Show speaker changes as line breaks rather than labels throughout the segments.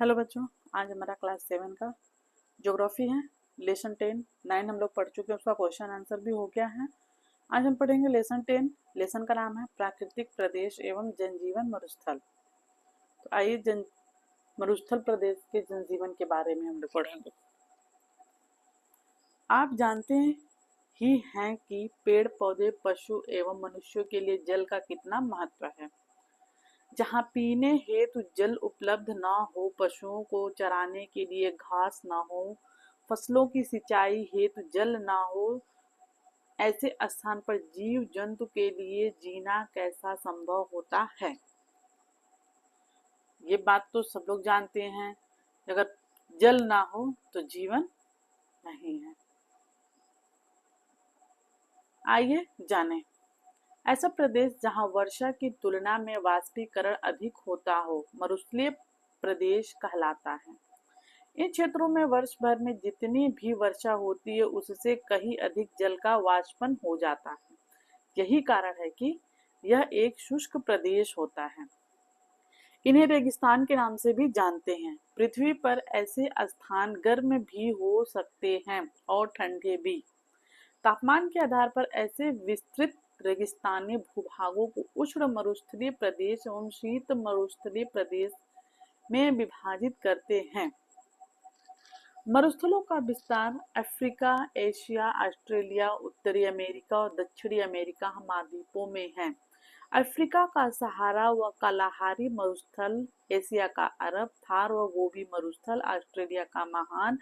Hello बच्चों, आज हमारा क्लास 7 का ज्योग्राफी है। लेसन 10 9 हम लोग पढ़ चुके हैं, उसका क्वेश्चन आंसर भी हो गया है। आज हम पढ़ेंगे लेसन 10। लेसन का नाम है प्राकृतिक प्रदेश एवं जनजीवन मरुस्थल। तो आइए मरुस्थल प्रदेश के जनजीवन के बारे में हम लोग पढ़ेंगे। आप जानते ही हैं कि पेड़ पौधे पशु एवं मनुष्यों के लिए जल का कितना महत्व है। जहाँ पीने हेतु जल उपलब्ध न हो, पशुओं को चराने के लिए घास न हो, फसलों की सिंचाई हेतु जल न हो, ऐसे स्थान पर जीव जंतु के लिए जीना कैसा संभव होता है। ये बात तो सब लोग जानते हैं, अगर जल ना हो तो जीवन नहीं है। आइए जानें। ऐसा प्रदेश जहां वर्षा की तुलना में वाष्पीकरण अधिक होता हो, मरुस्थलीय प्रदेश कहलाता है। इन क्षेत्रों में वर्ष भर में जितनी भी वर्षा होती है, उससे कहीं अधिक जल का वाष्पन हो जाता है। यही कारण है कि यह एक शुष्क प्रदेश होता है। इन्हें रेगिस्तान के नाम से भी जानते हैं। पृथ्वी पर ऐसे स्थान गर्म भी हो सकते हैं और ठंडे भी। तापमान के आधार पर ऐसे विस्तृत रेगिस्तानी भूभागों को उष्ण मरुस्थलीय प्रदेश एवं शीत मरुस्थलीय प्रदेश में विभाजित करते हैं। मरुस्थलों का विस्तार अफ्रीका, एशिया, ऑस्ट्रेलिया, उत्तरी अमेरिका और दक्षिणी अमेरिका महाद्वीपों में है। अफ्रीका का सहारा व कालाहारी मरुस्थल, एशिया का अरब, थार व गोबी मरुस्थल, ऑस्ट्रेलिया का महान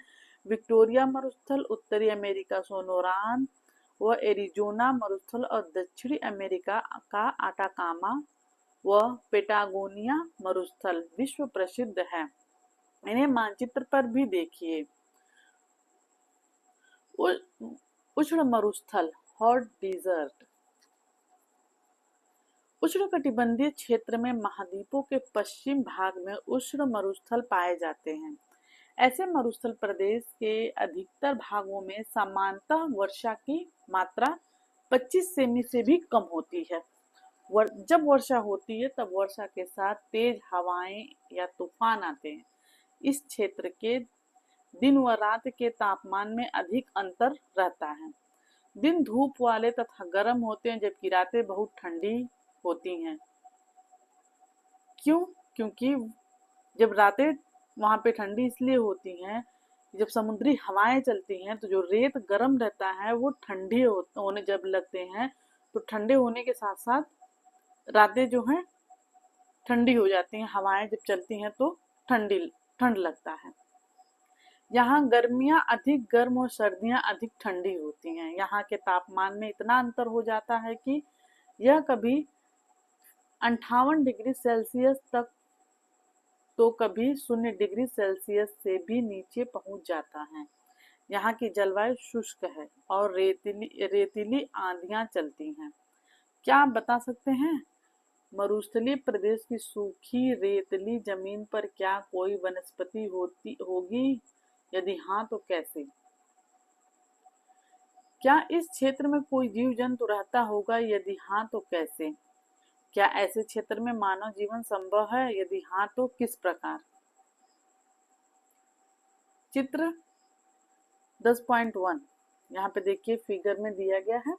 विक्टोरिया मरुस्थल, उत्तरी अमेरिका सोनोरान व एरिजोना मरुस्थल और दक्षिणी अमेरिका का आटाकामा व पेटागोनिया मरुस्थल विश्व प्रसिद्ध है। इन्हें मानचित्र पर भी देखिए। उष्ण मरुस्थल, हॉट डिजर्ट। उष्णकटिबंधीय क्षेत्र में महाद्वीपों के पश्चिम भाग में उष्ण मरुस्थल पाए जाते हैं। ऐसे मरुस्थल प्रदेश के अधिकतर भागों में सामान्यतः वर्षा की मात्रा 25 सेमी से भी कम होती है। जब वर्षा होती है तब वर्षा के साथ तेज हवाएं या तूफान आते हैं। इस क्षेत्र के दिन व रात के तापमान में अधिक अंतर रहता है। दिन धूप वाले तथा गर्म होते हैं, जबकि रातें बहुत ठंडी होती हैं। क्यों? क्योंकि जब रातें वहां पे ठंडी इसलिए होती हैं, जब समुद्री हवाएं चलती हैं तो जो रेत गर्म रहता है वो ठंडे होने जब लगते हैं, तो ठंडे होने के साथ साथ रातें जो हैं ठंडी हो जाती हैं। हवाएं जब चलती हैं तो ठंड लगता है। यहाँ गर्मियाँ अधिक गर्म और सर्दियाँ अधिक ठंडी होती हैं। यहाँ के तापमान में इतना अंतर हो जाता है कि यह कभी 58 डिग्री सेल्सियस तक तो कभी 0 डिग्री सेल्सियस से भी नीचे पहुंच जाता है। यहाँ की जलवायु शुष्क है और रेतीली आंधियां चलती हैं। क्या आप बता सकते हैं, मरुस्थलीय प्रदेश की सूखी रेतली जमीन पर क्या कोई वनस्पति होगी? यदि हाँ तो कैसे? क्या इस क्षेत्र में कोई जीव जंतु रहता होगा? यदि हाँ तो कैसे? क्या ऐसे क्षेत्र में मानव जीवन संभव है? यदि हाँ तो किस प्रकार? चित्र 10.1 यहाँ पे देखिए, फिगर में दिया गया है।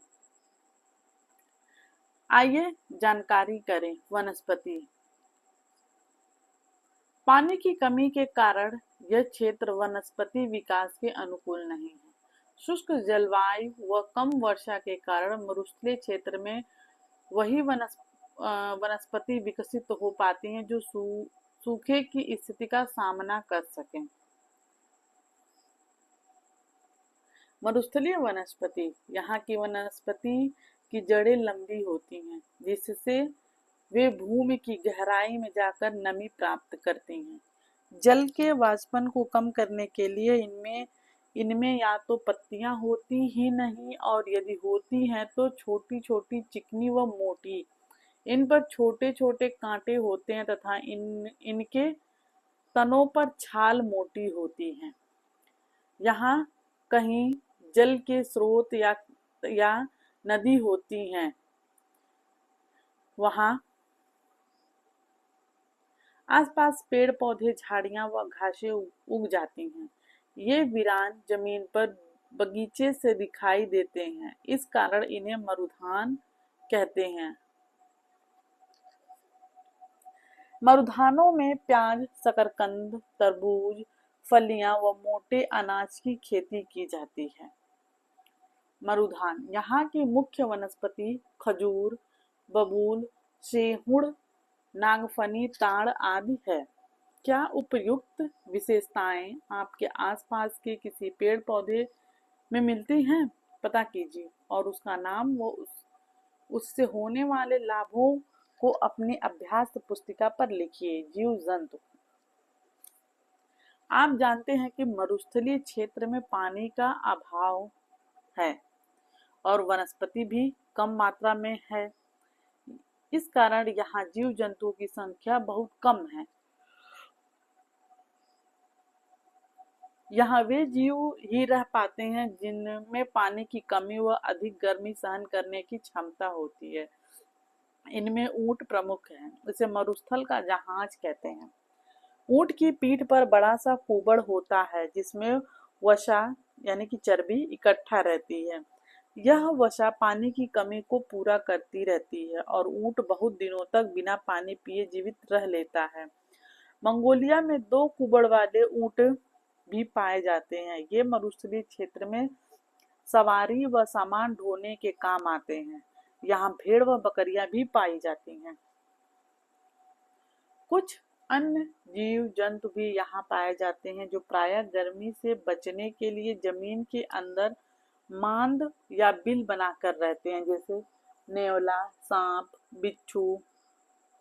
आइए जानकारी करें। वनस्पति। पानी की कमी के कारण यह क्षेत्र वनस्पति विकास के अनुकूल नहीं है। शुष्क जलवायु व कम वर्षा के कारण मरुस्थलीय क्षेत्र में वही वनस्पति विकसित हो पाती हैं जो सूखे की स्थिति का सामना कर सकें। मरुस्थलीय वनस्पति। यहाँ की वनस्पति की जड़ें लंबी होती हैं, जिससे वे भूमि की गहराई में जाकर नमी प्राप्त करती हैं। जल के वाष्पन को कम करने के लिए इनमें या तो पत्तियां होती ही नहीं, और यदि होती हैं तो छोटी छोटी, चिकनी व मोटी। इन पर छोटे छोटे कांटे होते हैं तथा इनके तनों पर छाल मोटी होती है। यहाँ कहीं जल के स्रोत या नदी होती हैं। वहाँ आसपास पेड़ पौधे, झाड़ियां व घासें उग जाती हैं। ये वीरान जमीन पर बगीचे से दिखाई देते हैं, इस कारण इन्हें मरुधान कहते हैं। मरुधानों में प्याज, शकरकंद, तरबूज, फलियां व मोटे अनाज की खेती की जाती है। मरुधान यहाँ की मुख्य वनस्पति खजूर, बबूल, सेहुड़, नागफनी, ताड़ आदि है। क्या उपयुक्त विशेषताएं आपके आसपास के किसी पेड़ पौधे में मिलती हैं? पता कीजिए और उसका नाम व उससे होने वाले लाभों को अपनी अभ्यास पुस्तिका पर लिखिए। जीव जंतु। आप जानते हैं कि मरुस्थलीय क्षेत्र में पानी का अभाव है और वनस्पति भी कम मात्रा में है। इस कारण यहाँ जीव जंतुओं की संख्या बहुत कम है। यहाँ वे जीव ही रह पाते हैं जिनमें पानी की कमी व अधिक गर्मी सहन करने की क्षमता होती है। इनमें ऊंट प्रमुख है। इसे मरुस्थल का जहाज कहते हैं। ऊंट की पीठ पर बड़ा सा कुबड़ होता है जिसमें वसा यानी कि चर्बी इकट्ठा रहती है। यह वसा पानी की कमी को पूरा करती रहती है और ऊंट बहुत दिनों तक बिना पानी पिए जीवित रह लेता है। मंगोलिया में 2 कुबड़ वाले ऊंट भी पाए जाते हैं। ये मरुस्थलीय क्षेत्र में सवारी व सामान ढोने के काम आते हैं। यहाँ भेड़ व बकरियां भी पाई जाती हैं। कुछ अन्य जीव जंतु भी यहाँ पाए जाते हैं जो प्रायः गर्मी से बचने के लिए जमीन के अंदर मांद या बिल बनाकर रहते हैं, जैसे नेवला, सांप, बिच्छू,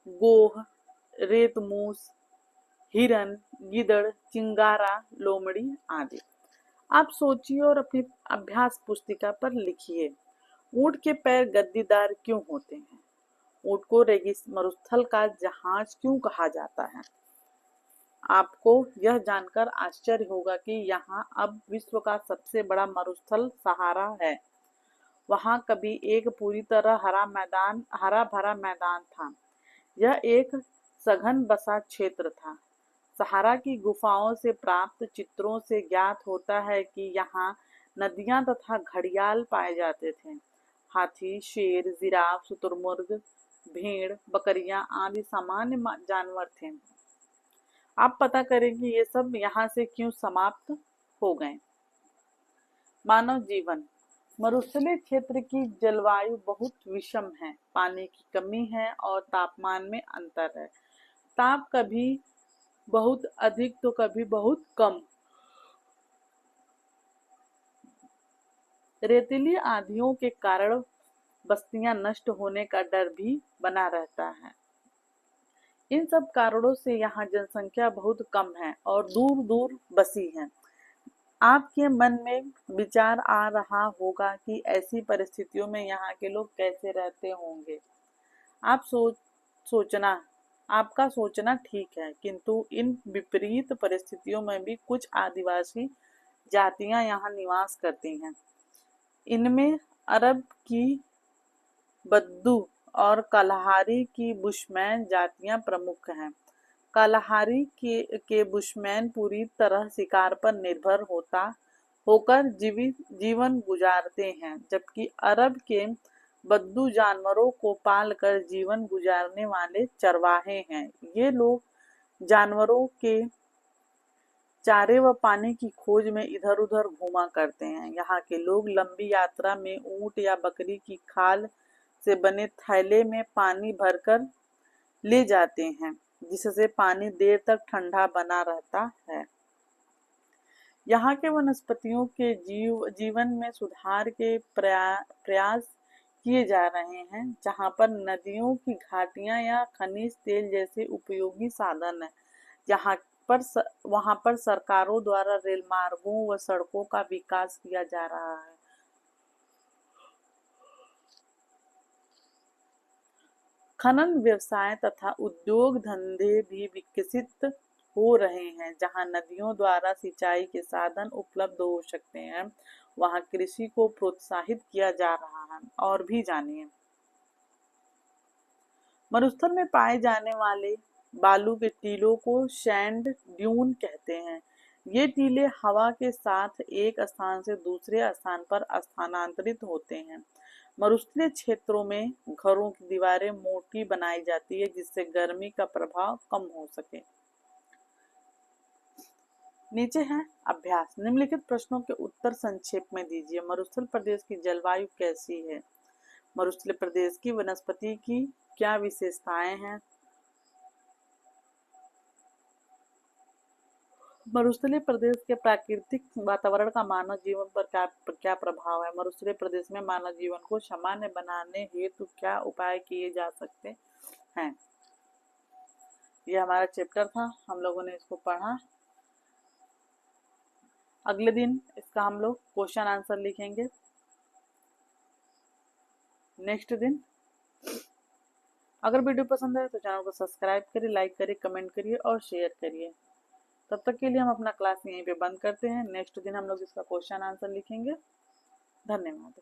गोह, रेतमूस, हिरन, गिदड़, चिंगारा, लोमड़ी आदि। आप सोचिए और अपनी अभ्यास पुस्तिका पर लिखिए। ऊंट के पैर गद्दीदार क्यों होते हैं? ऊंट को मरुस्थल का जहाज क्यों कहा जाता है? आपको यह जानकर आश्चर्य होगा कि यहाँ अब विश्व का सबसे बड़ा मरुस्थल सहारा है। वहाँ कभी एक पूरी तरह हरा भरा मैदान था। यह एक सघन बसा क्षेत्र था। सहारा की गुफाओं से प्राप्त चित्रों से ज्ञात होता है कि यहाँ नदियां तथा घड़ियाल पाए जाते थे। हाथी, शेर, जिराफ, शुतुरमुर्ग, भेड़, बकरियां आदि सामान्य जानवर थे। आप पता करें कि ये सब यहाँ से क्यों समाप्त हो गए। मानव जीवन। मरुस्थलीय क्षेत्र की जलवायु बहुत विषम है। पानी की कमी है और तापमान में अंतर है। ताप कभी बहुत अधिक तो कभी बहुत कम। रेतीली आंधियों के कारण बस्तियां नष्ट होने का डर भी बना रहता है। इन सब कारणों से यहाँ जनसंख्या बहुत कम है और दूर दूर बसी है। आपके मन में विचार आ रहा होगा कि ऐसी परिस्थितियों में यहाँ के लोग कैसे रहते होंगे। सोचना आपका सोचना ठीक है, किंतु इन विपरीत परिस्थितियों में भी कुछ आदिवासी जातियां यहाँ निवास करती हैं। इनमें अरब की बद्दू और कलहारी की बुशमैन जातियां प्रमुख हैं। कलहारी के बुशमैन पूरी तरह शिकार पर निर्भर होकर जीवन गुजारते हैं, जबकि अरब के बद्दू जानवरों को पालकर जीवन गुजारने वाले चरवाहे हैं। ये लोग जानवरों के चारे व पानी की खोज में इधर उधर घूमा करते हैं। यहाँ के लोग लंबी यात्रा में ऊंट या बकरी की खाल से बने थैले में पानी भरकर ले जाते हैं, जिससे पानी देर तक ठंडा बना रहता है। यहाँ के वनस्पतियों के जीवन में सुधार के प्रयास किए जा रहे हैं, जहाँ पर नदियों की घाटियां या खनिज तेल जैसे उपयोगी साधन है। वहाँ पर सरकारों द्वारा रेल मार्गों व सड़कों का विकास किया जा रहा है। खनन व्यवसाय तथा उद्योग धंधे भी विकसित हो रहे हैं। जहां नदियों द्वारा सिंचाई के साधन उपलब्ध हो सकते हैं, वहां कृषि को प्रोत्साहित किया जा रहा है। और भी जानिए। मरुस्थल में पाए जाने वाले बालू के टीलों को सैंड ड्यून कहते हैं। ये टीले हवा के साथ एक स्थान से दूसरे स्थान पर स्थानांतरित होते हैं। मरुस्थलीय क्षेत्रों में घरों की दीवारें मोटी बनाई जाती है जिससे गर्मी का प्रभाव कम हो सके। नीचे है अभ्यास। निम्नलिखित प्रश्नों के उत्तर संक्षेप में दीजिए। मरुस्थल प्रदेश की जलवायु कैसी है? मरुस्थलीय प्रदेश की वनस्पति की क्या विशेषताएं हैं? मरुस्थलीय प्रदेश के प्राकृतिक वातावरण का मानव जीवन पर क्या प्रभाव है? मरुस्थलीय प्रदेश में मानव जीवन को सामान्य बनाने हेतु क्या उपाय किए जा सकते हैं? यह हमारा चैप्टर था, हम लोगों ने इसको पढ़ा। अगले दिन इसका हम लोग क्वेश्चन आंसर लिखेंगे। नेक्स्ट दिन अगर वीडियो पसंद है तो चैनल को सब्सक्राइब करिए, लाइक करिए, कमेंट करिए और शेयर करिए। तब तक के लिए हम अपना क्लास यहीं पे बंद करते हैं। नेक्स्ट दिन हम लोग इसका क्वेश्चन आंसर लिखेंगे। धन्यवाद।